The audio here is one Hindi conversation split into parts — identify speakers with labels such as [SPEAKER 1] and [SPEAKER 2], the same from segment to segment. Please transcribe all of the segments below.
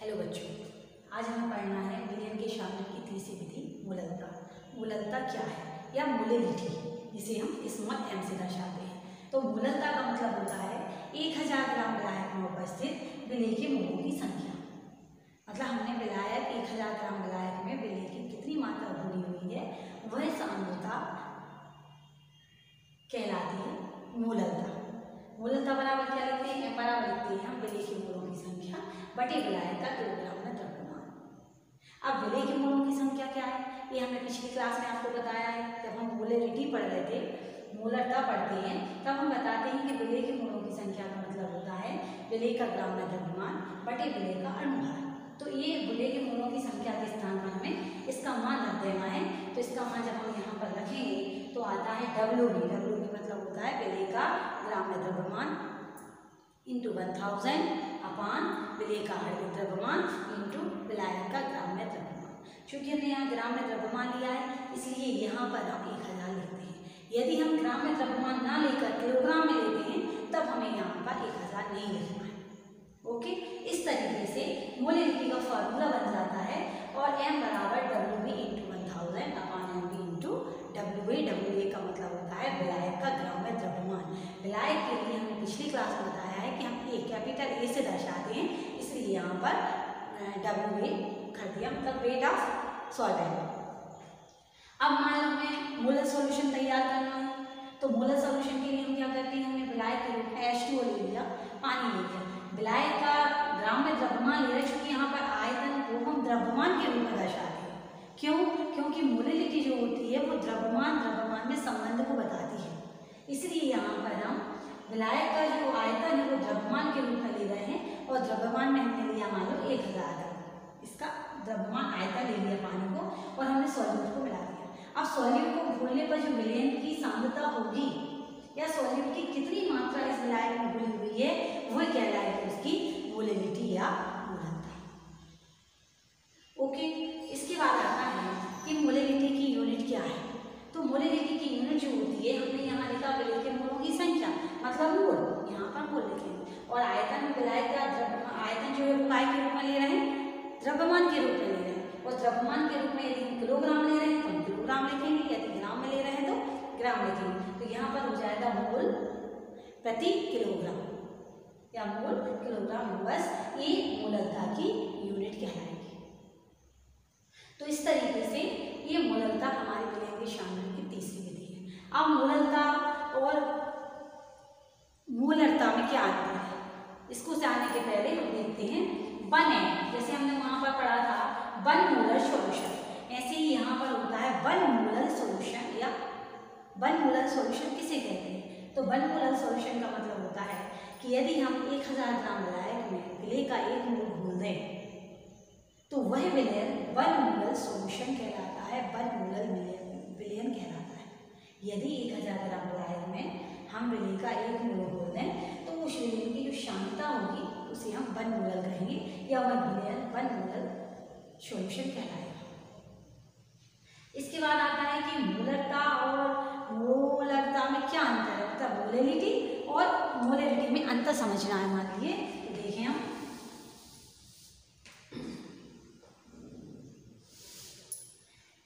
[SPEAKER 1] हेलो बच्चों, आज हमें पढ़ना है विलियम के शामिल की तीसरी विधि मूललता। मूललता क्या है या मोलिलिटी, जिसे हम स्मॉल m से दर्शाते हैं। तो मूललता का मतलब होता है 1000 ग्राम विलायक में उपस्थित विलेय के मोलों की संख्या। मतलब हमने विलायक 1000 ग्राम विलायक में विलेय की कितनी मात्रा घोली हुई है वह सांद्रता कहलाती है मूललता। मूललता बराबर क्या लिखते हैं? बराबर लिखते हैं हम विलेय के मोलों की संख्या बटे विलायक का किलोग्राम में द्रव्यमान। अब विलेय के मोलों की संख्या क्या है ये हमने पिछली क्लास में आपको बताया है। जब हम मोलरिटी पढ़ रहे थे, मूललता पढ़ते हैं, तब हम बताते हैं कि विलेय के मोलों की संख्या का मतलब होता है विलेय का ग्राम में द्रव्यमान बटे विलेय का अणुभार। तो ये विलेय के मोलों की संख्या के स्थान पर हमें इसका मान रख देना है। तो इसका मान जब हम यहाँ पर रखेंगे तो आता है WB। WB मतलब होता है विलेय का ग्राम में द्रव्यमान इंटू 1000 अपान विलेय का आणविक द्रव्यमान इंटू विलायक का ग्राम में द्रव्यमान। चूंकि हमने यहाँ ग्राम में द्रव्यमान लिया है इसलिए यहाँ पर हम 1000 लिखते हैं। यदि हम ग्राम में द्रव्यमान ना लेकर किलोग्राम में लेते हैं तब हमें यहाँ पर 1000 नहीं लिखना है। ओके, इस तरीके से मोलिलिटी का फॉर्मूला बन जाता है और m बराबर WB इंटू 1000 अपान MB इंटू WA। WA का मतलब होता है विलायक का ग्राम में द्रव्यमान। विलायक के लिए हमने पिछली क्लास में बताया है कि हम कैपिटल A से दर्शाते हैं, इसलिए यहाँ पर WA कर दिया, मतलब वेट ऑफ सॉल्वेंट। अब मान लो हमें मोलर सॉल्यूशन तैयार करना है, तो मोलर सॉल्यूशन के लिए हम क्या करते हैं? हमने विलायक के रूप में H2O ले लिया, पानी ले लिया। विलायक का ग्राम में द्रव्यमान ले रहे हैं, क्योंकि यहाँ पर आयतन को हम द्रव्यमान के रूप में दर्शाते हैं। क्यों? क्योंकि मोलिलिटी जो होती है वो द्रव्यमान में संबंध को बताती है, इसलिए यहाँ पर हम विलायक का जो आयतन है वो द्रव्यमान के रूप में ले रहे हैं और द्रव्यमान में हमने लिया मान लो 1000। इसका द्रव्यमान आयतन ले लिया पानी को और हमने सॉल्यूट को मिला दिया। अब सॉल्यूट को घोलने पर जो विलयन की सांद्रता होगी या सॉल्यूट की कितनी मात्रा इस विलायक में घुली हुई है वह कहलाएगी उसकी मोलिलिटी या मूललता। ओके, इसके बाद आता है कि मोलिलिटी की यूनिट क्या है। तो मोलिलिटी की यूनिट जो होती है, हमने यहाँ लिखा विलेय के मोलों की संख्या मतलब मोल, यहाँ पर मोल लिखेंगे। और आयतन विलायक का आयतन जो है वो काय के रूप में ले रहे हैं? द्रव्यमान के रूप में ले रहे हैं। और द्रव्यमान के रूप में यदि हम किलोग्राम ले रहे हैं तो हम किलोग्राम लिखेंगे, यदि ग्राम में ले रहे हैं तो ग्राम लिखेंगे। तो यहाँ पर हो जाएगा मोल प्रति किलोग्राम या मोल किलोग्राम। बस ये मूललता की यूनिट कहलाएगी। तो इस तरीके से ये मूललता हमारे विलेय के शामिल की तीसरी विधि है। अब मूललता और मूलरता में क्या अंतर है इसको जानने के पहले हम देखते हैं वन एंड। जैसे हमने वहां पर पढ़ा था वन मोलर सॉल्यूशन, ऐसे ही यहाँ पर होता है वन मोलर सॉल्यूशन या वन मोलर सॉल्यूशन किसे कहते हैं? तो वन मोलर सॉल्यूशन का मतलब होता है कि यदि हम 1000 ग्राम विलायक में विलेय का 1 मोल घोल दें तो वह विलयन वन मोलर सॉल्यूशन कहलाता है, वन मोलर विलयन कहलाता है। यदि 1000 ग्राम विलायक में हम विलेय का 1 मोल घोल दें तो उस विलयन की जो सांद्रता होगी उसे हम वन मोलर कहेंगे या वह विलयन वन मोलर सॉल्यूशन कहलाएगा। इसके बाद आता है कि मूलरता और मोलरता में क्या अंतर है, मतलब मोलिलिटी और मोलिलिटी में अंतर समझना है हमारे लिए। तो देखें हम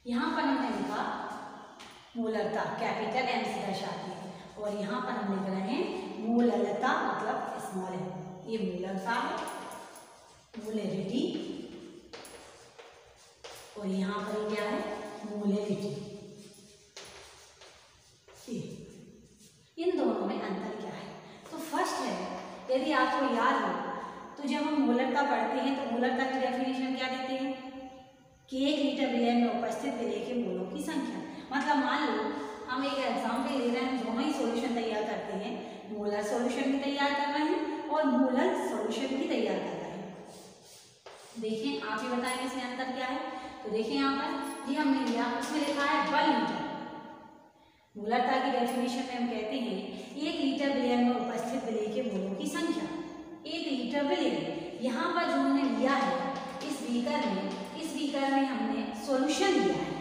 [SPEAKER 1] यहाँ पर हमने लिखा मूलरता कैपिटल M से दर्शाती है और यहाँ पर हम लिख रहे हैं मूललता मतलब स्मॉल m। ये मूलरता है, मोलिलिटी, और यहाँ पर क्या है? मोलिलिटी। इन दोनों में अंतर क्या है? तो फर्स्ट है, यदि आपको याद हो तो जब हम मूलरता पढ़ते हैं तो मूलरता की डेफिनेशन क्या देते हैं कि 1 लीटर विलेय में उपस्थित विलेय के मोलों की संख्या। मतलब मान लो हम एक एग्जाम्पल ले रहे हैं, दोनों ही सॉल्यूशन तैयार करते हैं, मोलर सॉल्यूशन भी तैयार कर रहे हैं और मोलर सॉल्यूशन भी तैयार कर रहे हैं। देखें, आप ही बताएंगे इसमें अंतर क्या है। तो देखिए यहाँ पर ये हमने लिया, उसमें लिखा है 1 लीटर। मूलरता की डेफिनेशन में हम कहते हैं 1 लीटर विलेय में उपस्थित विलेय के मोलों की संख्या। 1 लीटर विलेय यहाँ पर जो हमने लिया है इस बीकर में हमने सॉल्यूशन लिया है,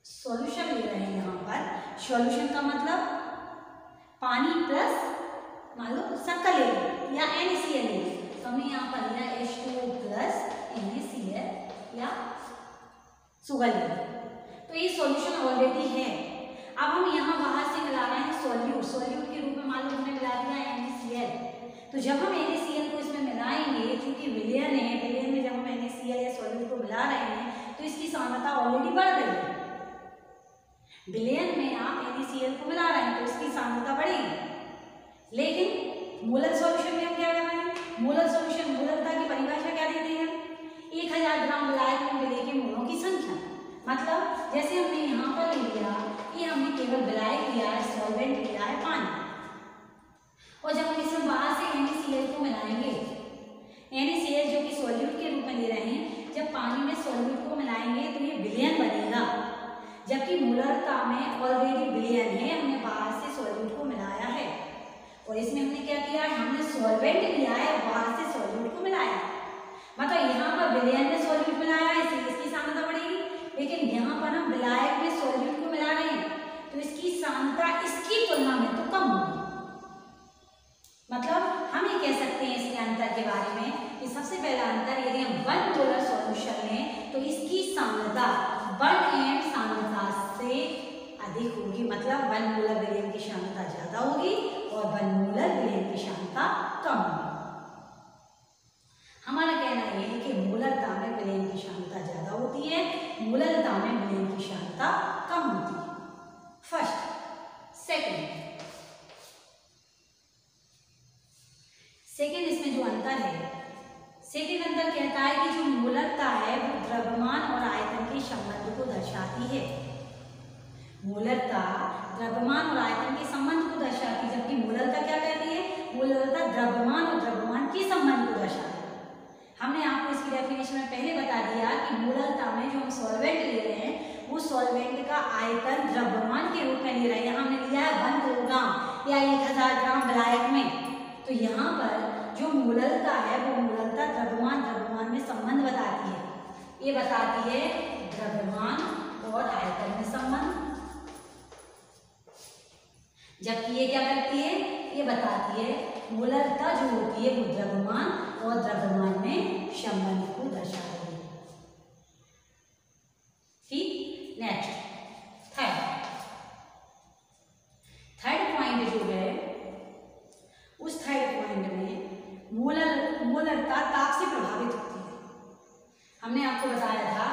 [SPEAKER 1] सॉल्यूशन ले रहे हैं। यहाँ पर सॉल्यूशन का मतलब पानी प्लस मान लो शक्कर ले लो या NaCl ले लो, तो हमने यहाँ सुगंध। तो ये सॉल्यूशन ऑलरेडी है। अब हम यहाँ बाहर से मिला रहे हैं सॉल्यूट। सॉल्यूट के रूप में मान लो हमने मिला दिया NaCl। तो जब हम NaCl को इसमें मिलाएंगे, क्योंकि विलयन है, विलयन में जब हम NaCl या सॉल्यूट को मिला रहे हैं तो इसकी सांद्रता ऑलरेडी बढ़ गई है। विलयन में आप NaCl को मिला रहे हैं तो इसकी सांद्रता बढ़ेगी। लेकिन मोलर सॉल्यूशन में हम क्या कर रहे हैं? मोलर सॉल्यूशन, मोलरता की परिभाषा क्या देते हैं? 1000 ग्राम विलायक में विलेय के मोलों की संख्या। मतलब जैसे हमने यहाँ पर लिया कि हमने केवल विलायक लिया है, सॉल्वेंट लिया है पानी, और जब हम इसमें बाहर से NaCl को मिलाएंगे, NaCl जो कि सॉल्यूट के रूप में ले रहे हैं, जब पानी में सॉल्यूट को मिलाएंगे तो ये विलयन बनेगा। जबकि मोलरता में ऑलरेडी विलयन है, हमने बाहर से सॉल्यूट को मिलाया है। और इसमें हमने क्या किया है? हमने सॉल्वेंट लिया है, बाहर से सॉल्यूट को मिलाया। मतलब यहाँ पर विलयन में सॉल्यूट मिलाया है इसलिए इसकी सांद्रता बढ़ेगी, लेकिन यहाँ पर हम विलायक में सॉल्यूट को मिला रहे हैं तो इसकी सांद्रता इसकी तुलना में तो कम होगी। मतलब हम ये कह सकते हैं इसके अंतर के बारे में कि सबसे पहला अंतर, यदि हम 1 मोलर सॉल्यूशन लें तो इसकी सांद्रता 1 m सांद्रता से अधिक होगी। मतलब 1 मोलर विलयन की सांद्रता ज्यादा होगी और 1 मोलर विलयन की सांद्रता कम होगी। हमारा कहना यह है कि मोलरता में विलयन की सांद्रता ज्यादा होती है, मोलरता में विलयन की सांद्रता कम होती है। फर्स्ट। सेकेंड इसमें जो अंतर है, सेकेंड अंतर कहता है कि जो मोलरता है वो द्रव्यमान और आयतन के संबंध को दर्शाती है। मोलरता द्रव्यमान और आयतन के संबंध को दर्शाती है, जबकि मोलरता क्या कहती है? मोलरता द्रव्यमान और द्रव्यमान के संबंध को दर्शाती है। हमने आपको इसकी डेफिनेशन में पहले बता दिया कि मोलरता में जो हम सॉल्वेंट ले रहे हैं वो सॉल्वेंट का आयतन द्रव्यमान के रूप में ले रहे हैं। हमने लिया है 1 किलोग्राम या 1000 ग्राम विलायक में। तो यहाँ पर जो मोलरता है वो मोलरता द्रव्यमान में संबंध बताती है। ये बताती है द्रव्यमान और आयतन में संबंध, जबकि ये क्या करती है? ये बताती है मोलरता जो होती है वो द्रव्यमान और द्रव्यमान में संबंध को दर्शा रही है। ठीक। नेक्स्ट थर्ड पॉइंट जो है, उस थर्ड पॉइंट में मोलरता ताप से प्रभावित होती है। हमने आपको बताया था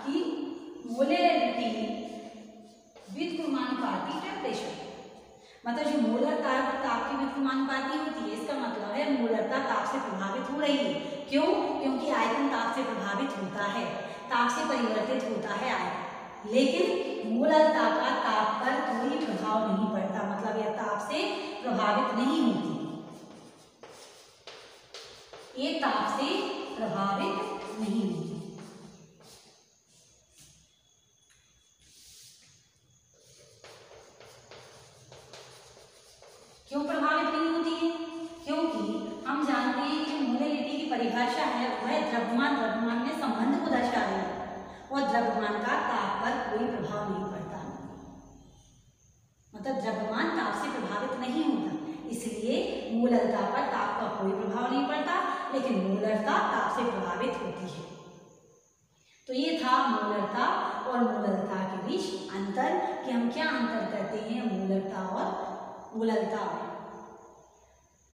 [SPEAKER 1] कि मोलरिटी विद क्रमानुपाती टेम्परेचर, मतलब जो मोलरता है वो ताप की व्युत्क्रमानुपाती होती है। इसका मतलब है मोलरता ताप से प्रभावित हो रही है। क्यों? क्योंकि आयतन ताप से प्रभावित होता है, ताप से परिवर्तित होता है आयतन, लेकिन मोलरता का ताप पर कोई प्रभाव नहीं पड़ता। मतलब यह ताप से प्रभावित नहीं होती, ये ताप से प्रभावित नहीं होती। क्यों प्रभावित नहीं होती है? क्योंकि हम जानते हैं कि मोलरिटी की परिभाषा है वह द्रव्यमान में संबंध को दर्शा रही है और द्रव्यमान का ताप पर कोई प्रभाव नहीं पड़ता। मतलब द्रव्यमान ताप से प्रभावित नहीं होता, इसलिए मोलरता पर ताप का कोई प्रभाव नहीं पड़ता, लेकिन मोलरता ताप से प्रभावित होती है। तो ये था मोलरता और मोलरता के बीच अंतर कि हम क्या अंतर करते हैं मोलरता और मोलरता में।